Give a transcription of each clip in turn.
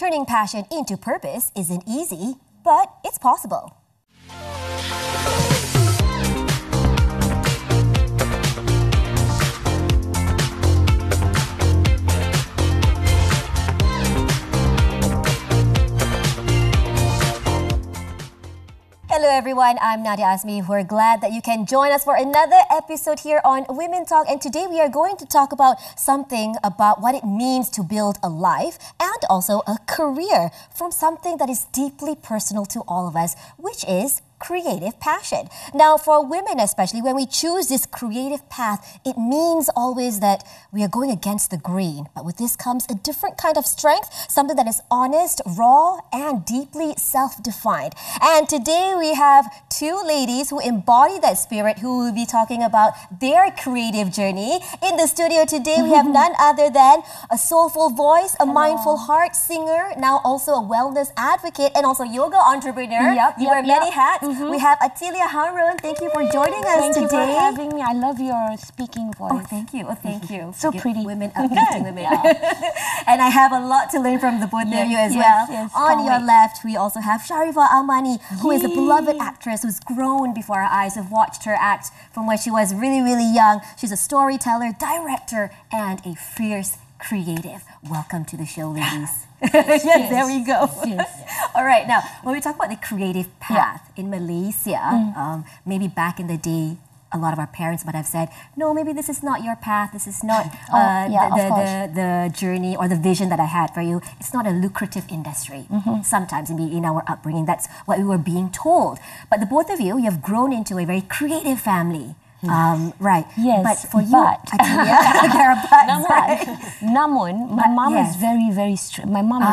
Turning passion into purpose isn't easy, but it's possible. Hello everyone, I'm Nadia Azmi. We're glad that you can join us for another episode here on Women Talk, and today we are going to talk about something about what it means to build a life and also a career from something that is deeply personal to all of us, which is creative passion. Now, for women especially, when we choose this creative path, it means always that we are going against the grain. But with this comes a different kind of strength, something that is honest, raw, and deeply self-defined. And today we have two ladies who embody that spirit, who will be talking about their creative journey. In the studio today, we have none other than a soulful voice, a mindful heart singer, now also a wellness advocate, and also yoga entrepreneur. You wear many hats. We have Atilia Harun. Thank you for joining us today. Thank you for having me. I love your speaking voice. Oh, thank you. Oh, thank you. So pretty. Women uplifting women. And I have a lot to learn from the both of you as well. Yes, on your left, we also have Sharifah Almani, who is a beloved actress who's grown before our eyes. We've watched her act from when she was really, really young. She's a storyteller, director, and a fierce creative. Welcome to the show, ladies. Yes, there we go. Yes. All right, now, when we talk about the creative path in Malaysia, maybe back in the day, a lot of our parents might have said, no, maybe this is not your path, this is not the journey or the vision that I had for you. It's not a lucrative industry. Sometimes in our upbringing, that's what we were being told. But the both of you, you have grown into a very creative family. Right. Yes. But for you, there are buts, right? Namun, my mom is very, very strict. My mom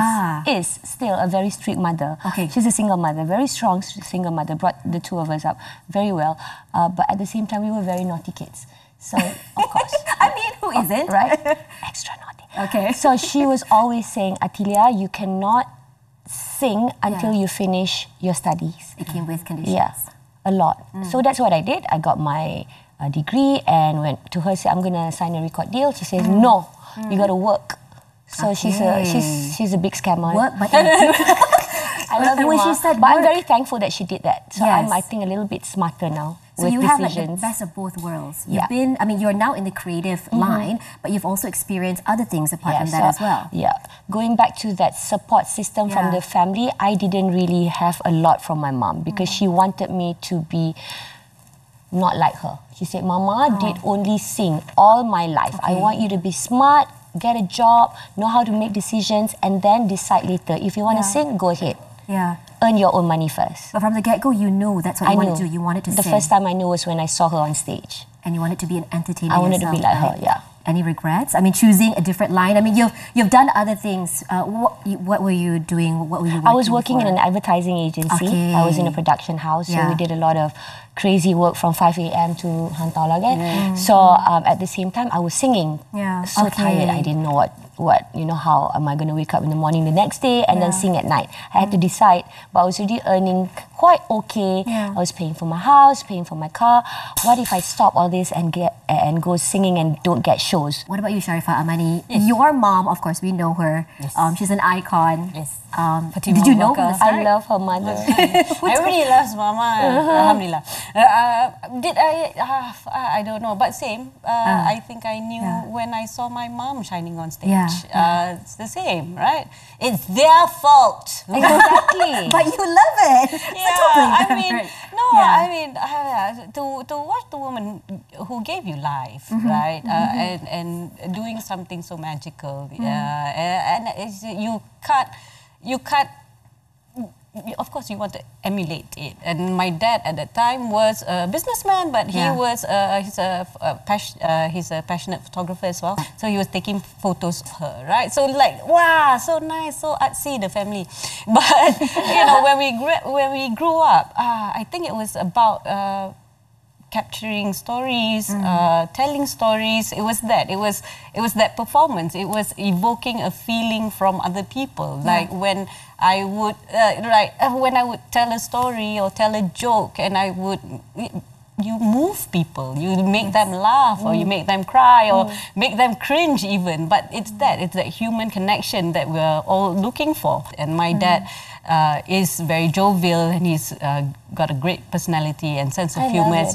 is still a very strict mother. Okay. She's a single mother, very strong single mother, brought the two of us up very well. But at the same time, we were very naughty kids. So, of course. I mean, who isn't? Right? Extra naughty. Okay. So she was always saying, Atilia, you cannot sing until you finish your studies. It came with conditions. Yeah. A lot. So that's what I did. I got my degree and went to her, said, I'm going to sign a record deal. She says, no, you got to work. So she's a big scammer. Work, but I love you, when Ma. she said But work, I'm very thankful that she did that. So Yes. I'm, I think, a little bit smarter now so with you decisions. have like the best of both worlds. You've been, I mean, you're now in the creative line, but you've also experienced other things apart from that as well. Yeah. Going back to that support system from the family, I didn't really have a lot from my mom because she wanted me to be not like her. She said, Mama did only sing all my life. I want you to be smart, get a job, know how to make decisions, and then decide later. If you want to sing, go ahead. Yeah. Earn your own money first. But from the get-go, you knew that's what you wanted to do. You wanted to The sing. first time I knew was when I saw her on stage. And you wanted to be an entertainer I wanted yourself, to be like right? her, yeah. Any regrets? I mean, choosing a different line. I mean, you've done other things. What were you doing? What were you working I was working for? in an advertising agency. Okay. I was in a production house, so we did a lot of crazy work from 5 a.m. to Hantau Langgan. So at the same time, I was singing. Yeah. So tired. I didn't know how am I going to wake up in the morning the next day and then sing at night. I had to decide, but I was already earning quite okay. I was paying for my house, paying for my car. What if I stop all this and go singing and don't get shows? What about you, Sharifah Almani? Your mom, of course, we know her. Yes. She's an icon. Yes. Did you know from the start? I love her mother. Everybody loves Mama. Alhamdulillah. Did I don't know, but same. I think I knew when I saw my mom shining on stage. It's the same, right? It's their fault. Exactly. But you love it. Yeah, I mean, I mean, to watch the woman who gave you life, right, and doing something so magical, and you can't. Of course, you want to emulate it. And my dad at that time was a businessman, but he's a passionate photographer as well. So he was taking photos of her, right? So like, wow, so nice, so artsy, the family. But you know, when we grew up, I think it was about capturing stories, telling stories. It was that. It was that performance. It was evoking a feeling from other people. Like when I would when I would tell a story or tell a joke, and I would you move people, you make them laugh, or you make them cry, or make them cringe even. But it's that human connection that we're all looking for. And my dad is very jovial, and he's got a great personality and sense of humor. Yes,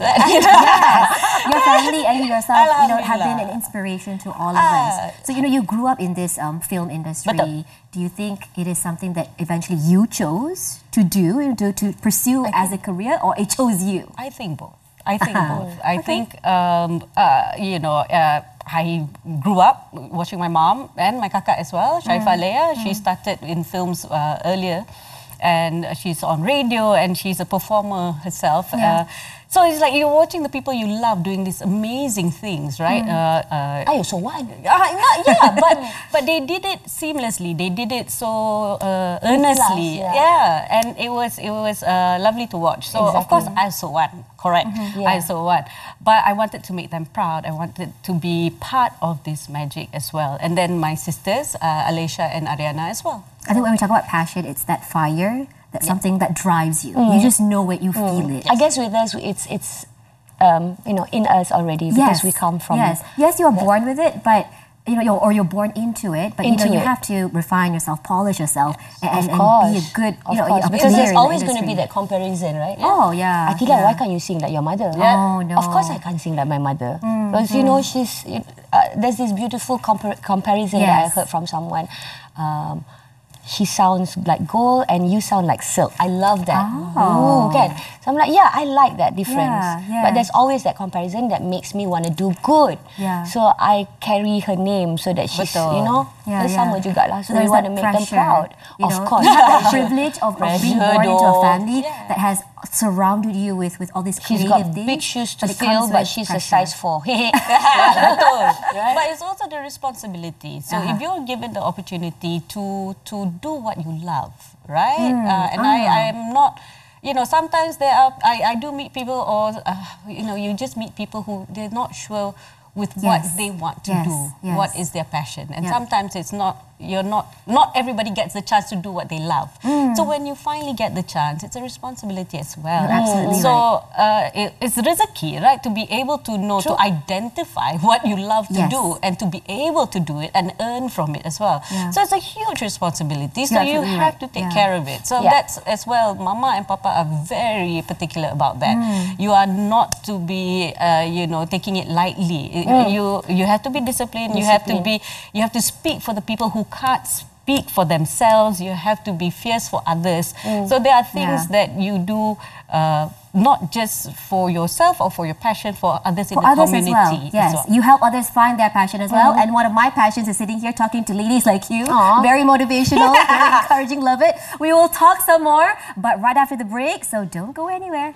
your family and yourself, have been an inspiration to all of us. So you grew up in this film industry. Betul. Do you think it is something that eventually you chose to do, to pursue as a career, or it chose you? I think both. I think I grew up watching my mom and my kakak as well, Sharifah Leah. She started in films earlier, and she's on radio, and she's a performer herself. So it's like you're watching the people you love doing these amazing things, right? I also want. But they did it seamlessly. They did it so earnestly. And it was lovely to watch. So of course I also want. Correct. I also want. But I wanted to make them proud. I wanted to be part of this magic as well. And then my sisters, Alicia and Ariana as well. I think when we talk about passion, it's that fire. That's something that drives you. You just know it, you feel it. I guess with us, it's in us already, because we come from. Yes, you are born with it, but you're born into it. But you have to refine yourself, polish yourself, and be a good, because there's always going to be that comparison, right? Oh yeah. Akila, why can't you sing like your mother? Oh no. Of course I can't sing like my mother, because she's. There's this beautiful comparison that I heard from someone. She sounds like gold and you sound like silk. I love that. Okay. So I'm like, I like that difference. But there's always that comparison that makes me want to do good. So I carry her name so that she's, sama juga lah. So we want to make them proud. Of course. The privilege of being born into a family that has surrounded you with all these creative things. She's got big shoes to fill, but she's a size 4. But it's also the responsibility. So if you're given the opportunity to do what you love, right? And I am not, sometimes I do meet people, or you just meet people who they're not sure with what they want to do, what is their passion. And sometimes it's not, not everybody gets the chance to do what they love. So when you finally get the chance, it's a responsibility as well. You're absolutely so it's rezeki, right? To be able to know, to identify what you love to do, and to be able to do it and earn from it as well. So it's a huge responsibility. So you have to take care of it. So that's as well, Mama and Papa are very particular about that. You are not to be, taking it lightly. You have to be disciplined. You have to speak for the people who can't speak for themselves. You have to be fierce for others. So there are things that you do not just for yourself or for your passion, for others in the community. As well. You help others find their passion as well. And one of my passions is sitting here talking to ladies like you. Very motivational, very encouraging, love it. We will talk some more, but right after the break, so don't go anywhere.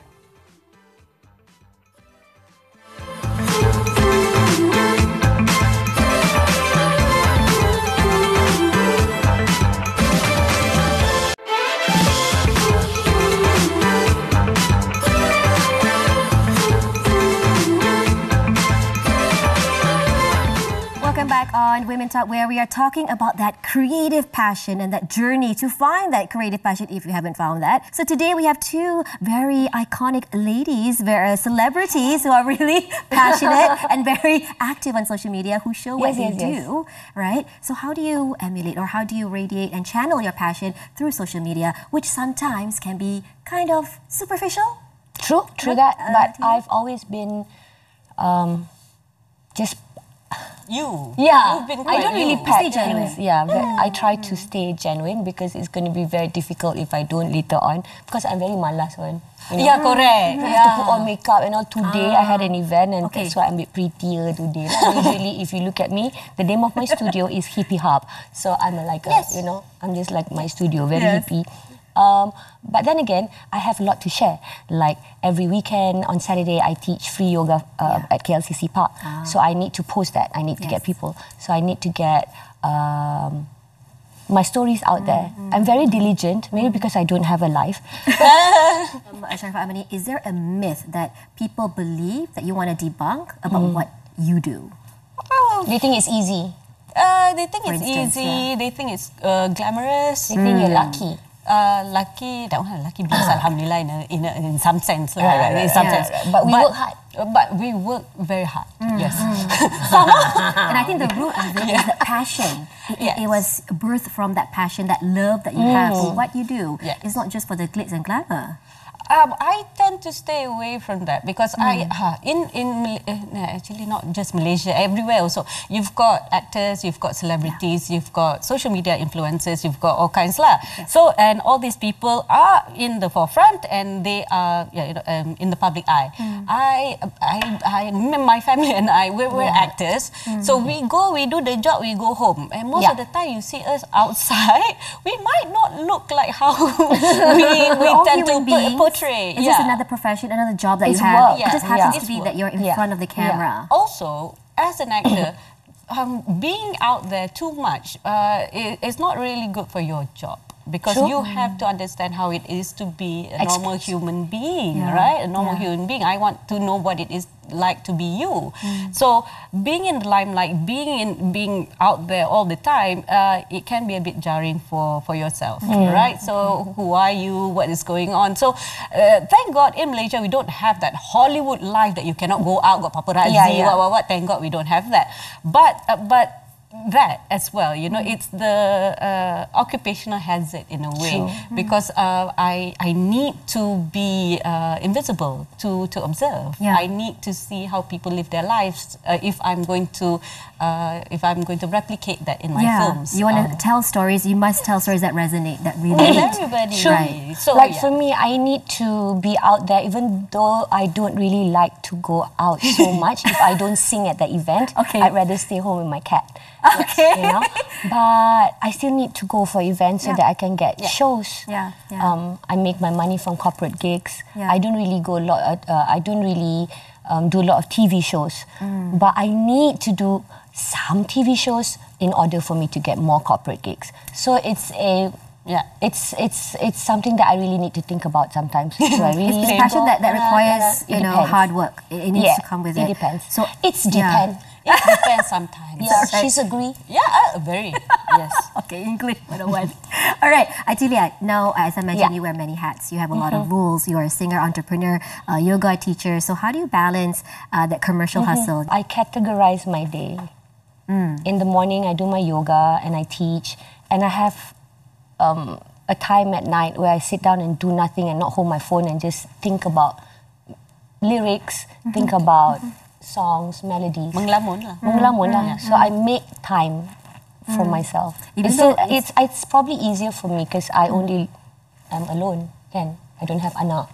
Welcome back on Women Talk, where we are talking about that creative passion and that journey to find that creative passion if you haven't found that. So today we have two very iconic ladies, very celebrities who are really passionate and very active on social media, who show what they do, right? So how do you emulate, or how do you radiate and channel your passion through social media, which sometimes can be kind of superficial? True that. But I've always been just... You've been I don't really pack genuine. things. I try to stay genuine, because it's going to be very difficult if I don't later on, because I'm very malas one. Correct. I have to put on makeup and all. Today I had an event, and that's why I'm a bit prettier today. Usually, if you look at me, the name of my studio is Hippie Hub. So I'm like, I'm just like my studio, very hippie. But then again, I have a lot to share. Like every weekend on Saturday, I teach free yoga at KLCC Park. So I need to post that. I need to get people. So I need to get my stories out there. I'm very diligent, maybe because I don't have a life. Sharifah Amani, is there a myth that people believe that you want to debunk about what you do? They think it's easy. They think it's easy. They think it's glamorous. They think you're lucky. lucky, that one lucky blessed, alhamdulillah, in some sense. Right. In some sense. But we work hard. But we work very hard, yes. And I think the root of it is the passion. It was birthed from that passion, that love that you have for what you do. Yes. It's not just for the glitz and glamour. I tend to stay away from that because actually not just Malaysia, everywhere also. You've got actors, you've got celebrities, you've got social media influencers, you've got all kinds lah. So and all these people are in the forefront and they are in the public eye. My family and I, we're actors, so we go, we do the job, we go home, and most of the time you see us outside, we might not look like how we tend to portray. It's just another profession, another job that It's you have. work. It just happens to be It's that you're in front of the camera. Also, as an actor, being out there too much is not really good for your job. Because you have to understand how it is to be a normal human being, right? A normal human being. I want to know what it is like to be you. So being in the limelight, being out there all the time, it can be a bit jarring for yourself, right? So who are you? What is going on? So thank God in Malaysia we don't have that Hollywood life that you cannot go out, got paparazzi, what. Thank God we don't have that. But that as well, it's the occupational hazard in a way, because I need to be invisible to observe. I need to see how people live their lives if I'm going to replicate that in my films. You want to tell stories, you must tell stories that resonate, that relate. With everybody. Right. So, for me, I need to be out there, even though I don't really like to go out so much. If I don't sing at the event, I'd rather stay home with my cat. Okay. But I still need to go for events so that I can get shows. I make my money from corporate gigs. I don't really go a lot. I don't really do a lot of TV shows, but I need to do some TV shows in order for me to get more corporate gigs. So it's a it's something that I really need to think about sometimes. So I really it's passion that requires hard work. It needs to come with it. It depends. So it's depends. It depends sometimes. She's agree? Yeah, very. Yes. Okay, English 101. All right, Atilia, now as I mentioned, you wear many hats. You have a lot of roles. You are a singer, entrepreneur, yoga teacher. So how do you balance that commercial hustle? I categorize my day. In the morning, I do my yoga and I teach. And I have a time at night where I sit down and do nothing and not hold my phone and just think about lyrics, think about songs, melodies. Mengelamun lah. Mengelamun lah. So I make time for myself. It's probably easier for me because I only am alone. Then I don't have anak.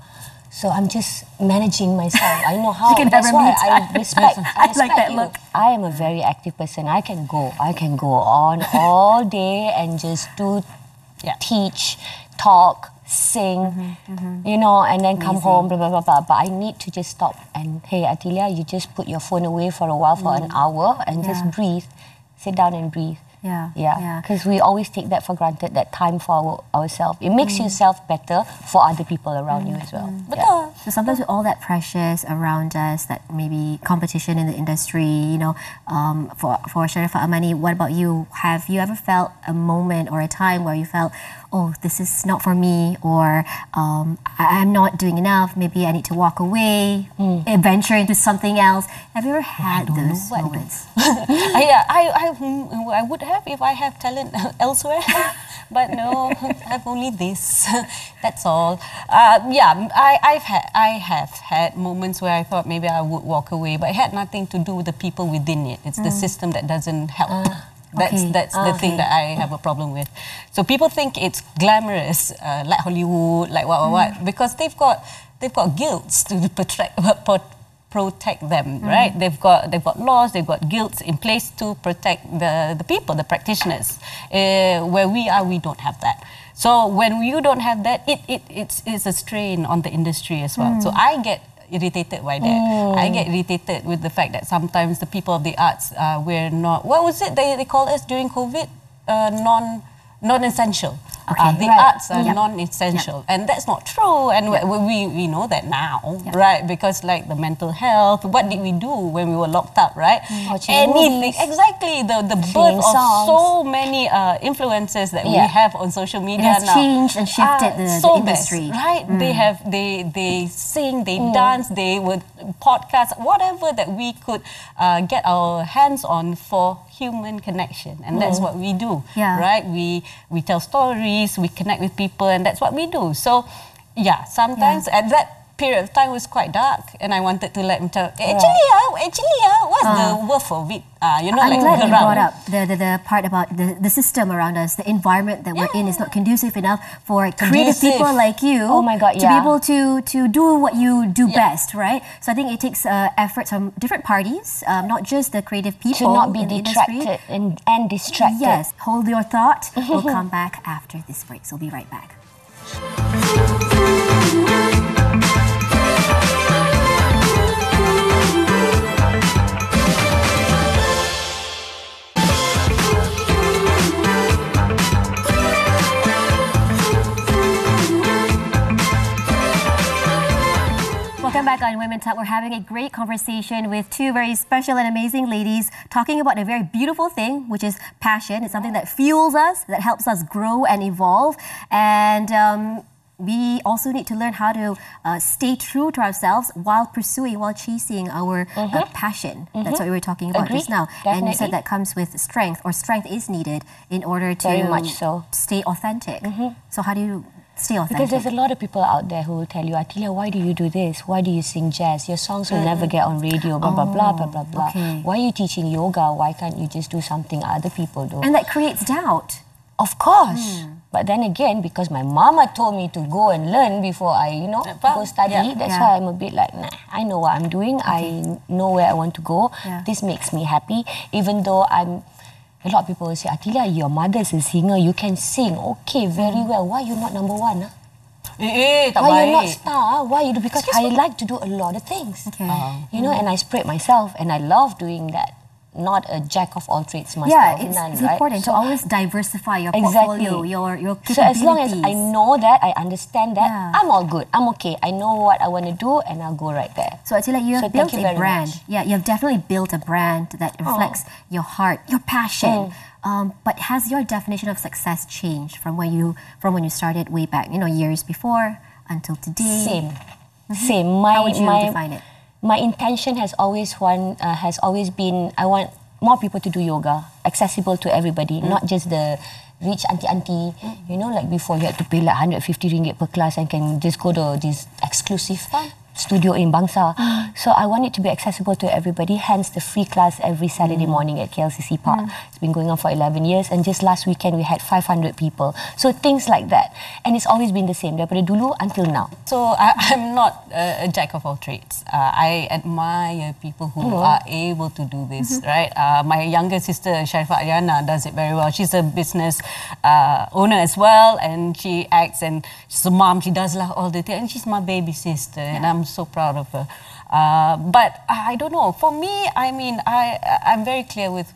So I'm just managing myself. I know how. That's why I respect. I like that look. I am a very active person. I can go on all day and just teach, talk, sing, and then come home, blah, blah, blah, blah. But I need to just stop and, hey, Atilia, you just put your phone away for a while, for an hour, and just breathe. Sit down and breathe. Because we always take that for granted, that time for ourselves. It makes yourself better for other people around you as well. So sometimes with all that pressures around us, that maybe competition in the industry, for Sharifah Amani, what about you? Have you ever felt a moment or a time where you felt, oh, this is not for me, or I'm not doing enough, maybe I need to walk away, venture into something else? Have you ever had those moments? I would have if I have talent elsewhere, but no, I have only this. That's all. I have had moments where I thought maybe I would walk away, but it had nothing to do with the people within it. It's the system that doesn't help. That's the thing that I have a problem with. So people think it's glamorous, like Hollywood, like what, because they've got guilds to protect them, right? They've got laws, they've got guilds in place to protect the people, the practitioners. Where we are, we don't have that. So when you don't have that, it's a strain on the industry as well. So I get irritated by that. I get irritated with the fact that sometimes the people of the arts, we're not, what was it they call us during COVID? Non-essential. The arts are non-essential, and that's not true. And we know that now, right? Because like the mental health, what did we do when we were locked up, right? Anything, exactly. The birth of so many influencers that we have on social media now. It has changed and shifted the industry, right? They sing, they dance, they would podcast, whatever that we could get our hands on for human connection, and that's what we do, right? We tell stories, we connect with people, and that's what we do. So, sometimes at that period of time was quite dark, and I wanted to let him tell. What's the worth of it? I'm glad you brought up the part about the system around us, the environment that we're in is not conducive enough for creative people like you to be able to do what you do best, right? So I think it takes efforts from different parties, not just the creative people. To not be detracted and distracted. Yes, hold your thought. We'll come back after this break, so we'll be right back. Welcome back on Women Talk. We're having a great conversation with two very special and amazing ladies talking about a very beautiful thing, which is passion. It's something that fuels us, that helps us grow and evolve. And we also need to learn how to stay true to ourselves while chasing our passion. That's what we were talking about just now. Definitely. And you said that comes with strength, or strength is needed in order to very much so stay authentic. So how do you stay authentic? Because there's a lot of people out there who will tell you, Atila, why do you do this? Why do you sing jazz? Your songs will never get on radio, blah, blah, blah, blah, blah, blah. Why are you teaching yoga? Why can't you just do something other people do? And that creates doubt. Of course. But then again, because my mama told me to go and learn before I, go study, that's why I'm a bit like, nah, I know what I'm doing. I know where I want to go. This makes me happy, even though a lot of people will say, Atila, your mother's a singer, you can sing. Okay, very well. Why you not number one? Why you not star? Why you do? Because I like to do a lot of things. And I spread myself, and I love doing that. Not a jack of all trades, master of none, it's right? important to always diversify your portfolio, your capabilities. So as long as I know that, I understand that, I'm all good. I'm okay. I know what I want to do, and I'll go right there. So Atila, you have built a brand. Yeah, you have definitely built a brand that reflects your heart, your passion. But has your definition of success changed from when you started way back, years before until today? Same. How would you define it? My intention has always been, I want more people to do yoga, accessible to everybody, not just the rich auntie. Like before you had to pay like 150 ringgit per class and can just go to this exclusive studio in Bangsa. So I want it to be accessible to everybody, hence the free class every Saturday morning at KLCC Park. It's been going on for 11 years, and just last weekend we had 500 people. So things like that. And it's always been the same, daripada dulu until now. So I'm not a jack of all trades. I admire people who are able to do this, right? My younger sister, Sharifah Ariana, does it very well. She's a business owner as well, and she acts, and she's a mom, she does all the things, and she's my baby sister, and I'm so proud of her. But I don't know. For me, I mean, I'm very clear with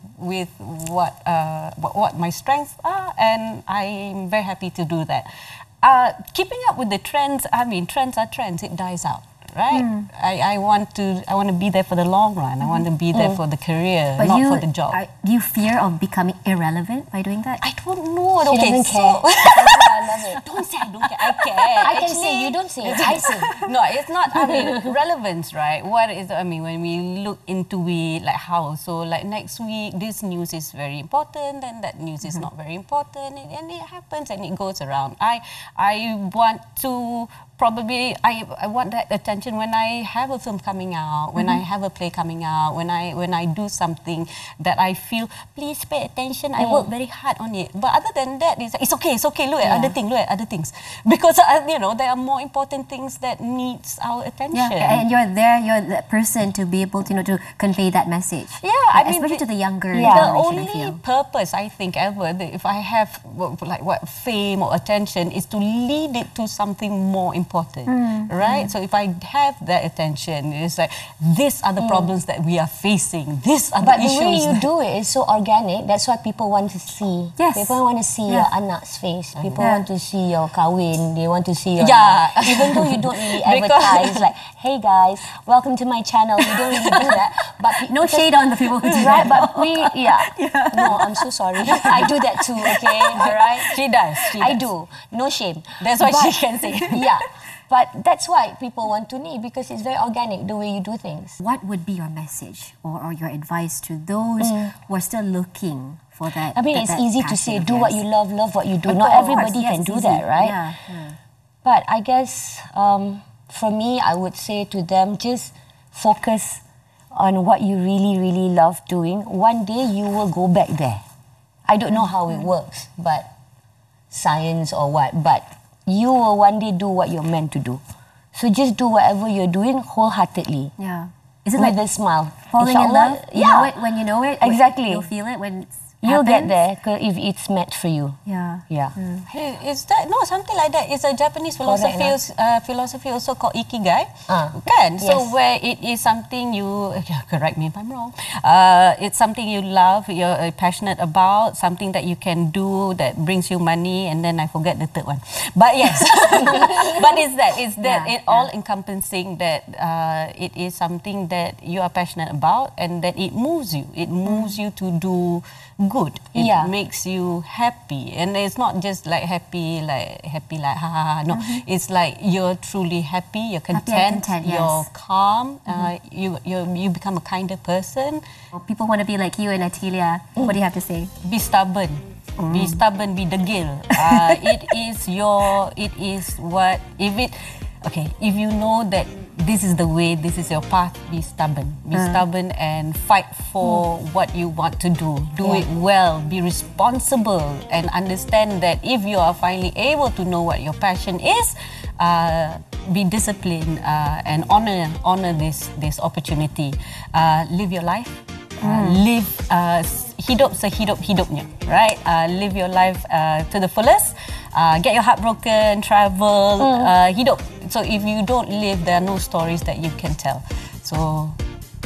what my strengths are, and I'm very happy to do that. Keeping up with the trends, I mean, trends are trends. It dies out, right? I want to be there for the long run. I want to be there for the career, but not for the job. Do you fear of becoming irrelevant by doing that? I don't know. She doesn't care. I love it. Don't say I don't care. I care. I can say, you don't say it. I say. No, it's not. I mean, relevance, right? What is? I mean, when we look into it, like how? So, like next week, this news is very important, and that news is not very important, and it happens and it goes around. I want to. Probably, I want that attention when I have a film coming out, when I have a play coming out, when I do something that I feel, please pay attention. I work very hard on it. But other than that, it's okay. Look at other thing. look at other things because there are more important things that needs our attention. Yeah, and you're the person to be able to to convey that message. Yeah, especially to the younger the generation, only purpose I think ever if I have fame or attention is to lead it to something more important, right? So if I have that attention, it's like these are the problems that we are facing. These are the issues. But the way you do it is so organic. That's what people want to see. Yes. People want to see your anak's face. People want to see your kahwin. They want to see your even though you don't really advertise like, hey guys, welcome to my channel. You don't really do that. But no shade on the people who do right, that. but no, I'm so sorry. I do that too, okay? All right? She does. I do. No shame. That's why she can say. Yeah. But that's why people want to know because it's very organic the way you do things. What would be your message or your advice to those who are still looking for that? I mean, it's easy to say, do what you love what you do. Not everybody can do that, right? Yeah. But I guess for me, I would say to them, just focus on what you really, really love doing. One day you will go back there. I don't know how it works, but science or what, but you will one day do what you're meant to do. So just do whatever you're doing wholeheartedly. Yeah. Is it with like a smile? falling in love? You know it when you know it? Exactly. You'll feel it when you'll get happens? there if it's meant for you. Yeah. Is that something like that? It's a Japanese philosophy also called ikigai, kan? So Yes. where it is something you correct me if I'm wrong. It's something you love, you're passionate about, something that you can do that brings you money, and then I forget the third one. But yes, but it's that it all encompassing that it is something that you are passionate about and that it moves you. It moves you to do good. It makes you happy, and it's not just like happy like ha ha ha. No, it's like you're truly happy. You're content. You're calm. You become a kinder person. Well, people want to be like you and Atilia. What do you have to say? Be stubborn. Be stubborn. Be degil. It is what if you know that this is the way, this is your path, be stubborn. Be stubborn and fight for what you want to do. Do it well, be responsible, and understand that if you are finally able to know what your passion is, be disciplined and honor this opportunity. Live your life. Live hidup sehidup-hidupnya, right? Live your life to the fullest. Get your heart broken, travel, hidup. So if you don't live, there are no stories that you can tell. So,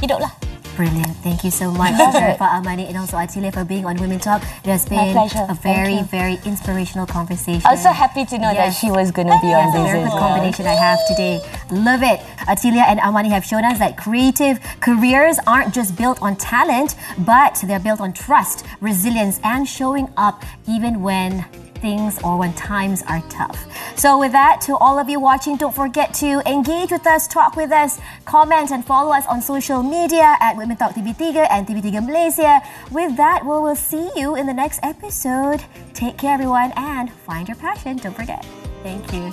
hiduplah. Brilliant. Thank you so much, Pak Amani and also Atilia for being on Women Talk. It has been a very, very inspirational conversation. I was so happy to know that she was going to be on this. Very good combination I have today. Love it. Atilia and Amani have shown us that creative careers aren't just built on talent, but they're built on trust, resilience, and showing up even when things or when times are tough. So with that, to all of you watching, don't forget to engage with us, talk with us, comment and follow us on social media at Women Talk TV3 and TV3 Malaysia. With that, we will see you in the next episode. Take care everyone and find your passion. Don't forget. Thank you.